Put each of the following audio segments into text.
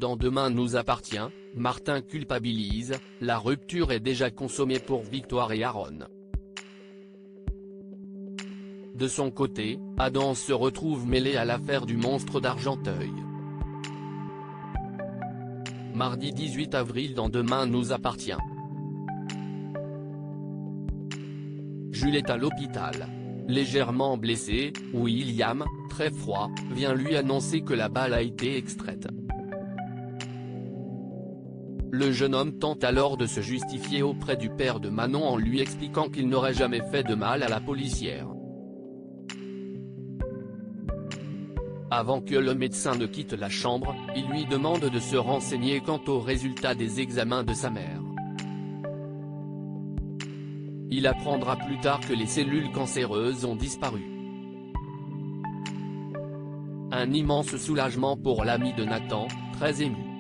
Dans Demain nous appartient, Martin culpabilise, la rupture est déjà consommée pour Victoire et Aaron. De son côté, Adam se retrouve mêlé à l'affaire du monstre d'Argenteuil. Mardi 18 avril dans Demain nous appartient. Jules est à l'hôpital. Légèrement blessé, William, très froid, vient lui annoncer que la balle a été extraite. Le jeune homme tente alors de se justifier auprès du père de Manon en lui expliquant qu'il n'aurait jamais fait de mal à la policière. Avant que le médecin ne quitte la chambre, il lui demande de se renseigner quant aux résultats des examens de sa mère. Il apprendra plus tard que les cellules cancéreuses ont disparu. Un immense soulagement pour l'ami de Nathan, très ému.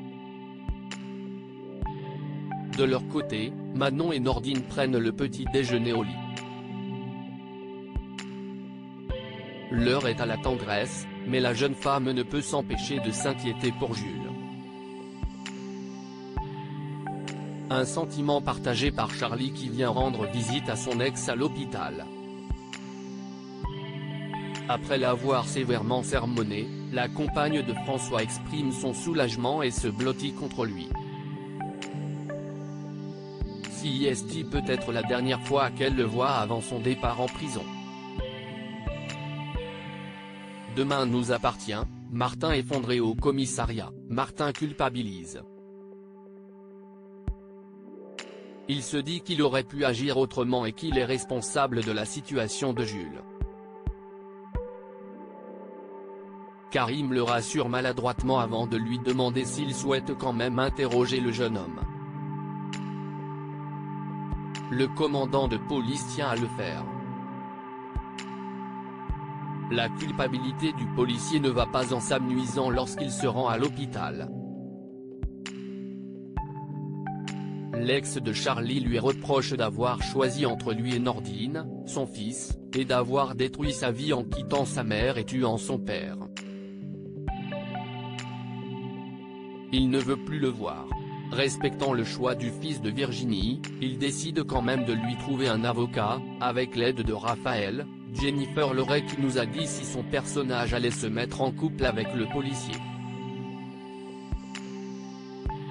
De leur côté, Manon et Nordine prennent le petit déjeuner au lit. L'heure est à la tendresse, mais la jeune femme ne peut s'empêcher de s'inquiéter pour Jules. Un sentiment partagé par Charlie qui vient rendre visite à son ex à l'hôpital. Après l'avoir sévèrement sermonné, la compagne de François exprime son soulagement et se blottit contre lui. Si est peut-être la dernière fois qu'elle le voit avant son départ en prison. Demain nous appartient, Martin effondré au commissariat, Martin culpabilise. Il se dit qu'il aurait pu agir autrement et qu'il est responsable de la situation de Jules. Karim le rassure maladroitement avant de lui demander s'il souhaite quand même interroger le jeune homme. Le commandant de police tient à le faire. La culpabilité du policier ne va pas en s'amenuisant lorsqu'il se rend à l'hôpital. L'ex de Charlie lui reproche d'avoir choisi entre lui et Nordine, son fils, et d'avoir détruit sa vie en quittant sa mère et tuant son père. Il ne veut plus le voir. Respectant le choix du fils de Virginie, il décide quand même de lui trouver un avocat, avec l'aide de Raphaël, Jennifer Loret qui nous a dit si son personnage allait se mettre en couple avec le policier.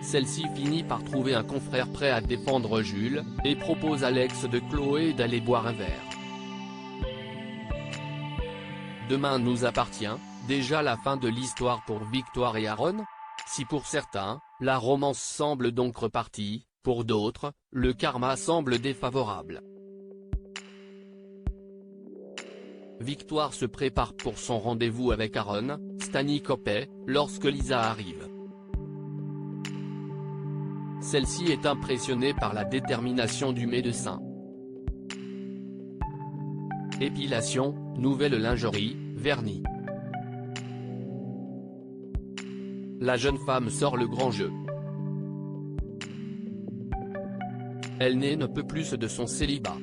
Celle-ci finit par trouver un confrère prêt à défendre Jules, et propose à l'ex de Chloé d'aller boire un verre. Demain nous appartient, déjà la fin de l'histoire pour Victoire et Aaron? Si pour certains, la romance semble donc repartie, pour d'autres, le karma semble défavorable. Victoire se prépare pour son rendez-vous avec Aaron, Stanikopé, lorsque Lisa arrive. Celle-ci est impressionnée par la détermination du médecin. Épilation, nouvelle lingerie, vernis. La jeune femme sort le grand jeu. Elle ne peut plus de son célibat.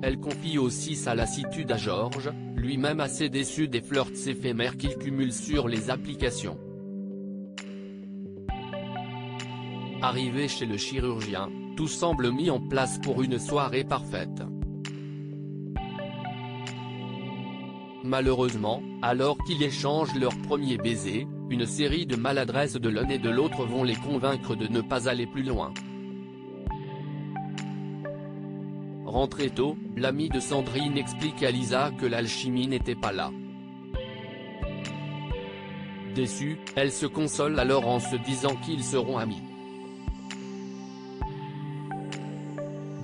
Elle confie aussi sa lassitude à Georges, lui-même assez déçu des flirts éphémères qu'il cumule sur les applications. Arrivé chez le chirurgien, tout semble mis en place pour une soirée parfaite. Malheureusement, alors qu'ils échangent leur premier baiser, une série de maladresses de l'un et de l'autre vont les convaincre de ne pas aller plus loin. Rentrée tôt, l'ami de Sandrine explique à Lisa que l'alchimie n'était pas là. Déçue, elle se console alors en se disant qu'ils seront amis.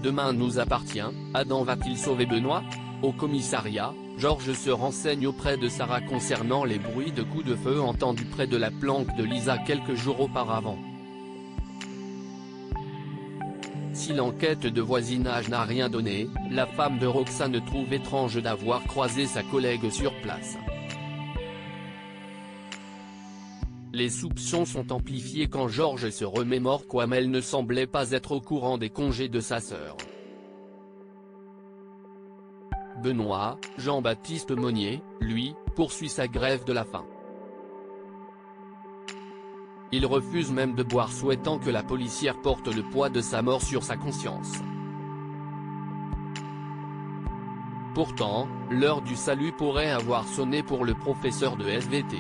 Demain nous appartient, Adam va-t-il sauver Benoît? Au commissariat, Georges se renseigne auprès de Sarah concernant les bruits de coups de feu entendus près de la planque de Lisa quelques jours auparavant. Si l'enquête de voisinage n'a rien donné, la femme de Roxane trouve étrange d'avoir croisé sa collègue sur place. Les soupçons sont amplifiés quand Georges se remémore comme elle ne semblait pas être au courant des congés de sa sœur. Benoît, Jean-Baptiste Monnier, lui, poursuit sa grève de la faim. Il refuse même de boire, souhaitant que la policière porte le poids de sa mort sur sa conscience. Pourtant, l'heure du salut pourrait avoir sonné pour le professeur de SVT.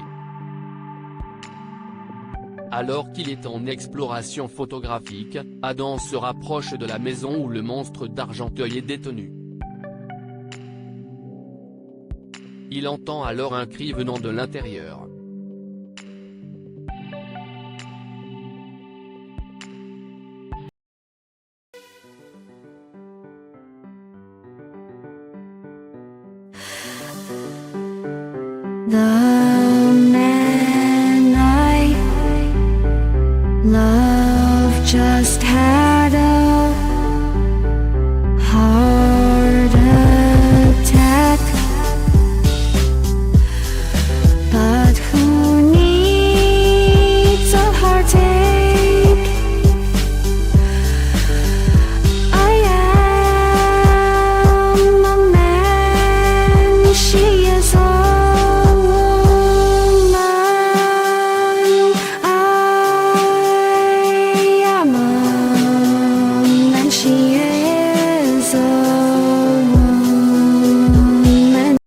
Alors qu'il est en exploration photographique, Adam se rapproche de la maison où le monstre d'Argenteuil est détenu. Il entend alors un cri venant de l'intérieur. The man I love just had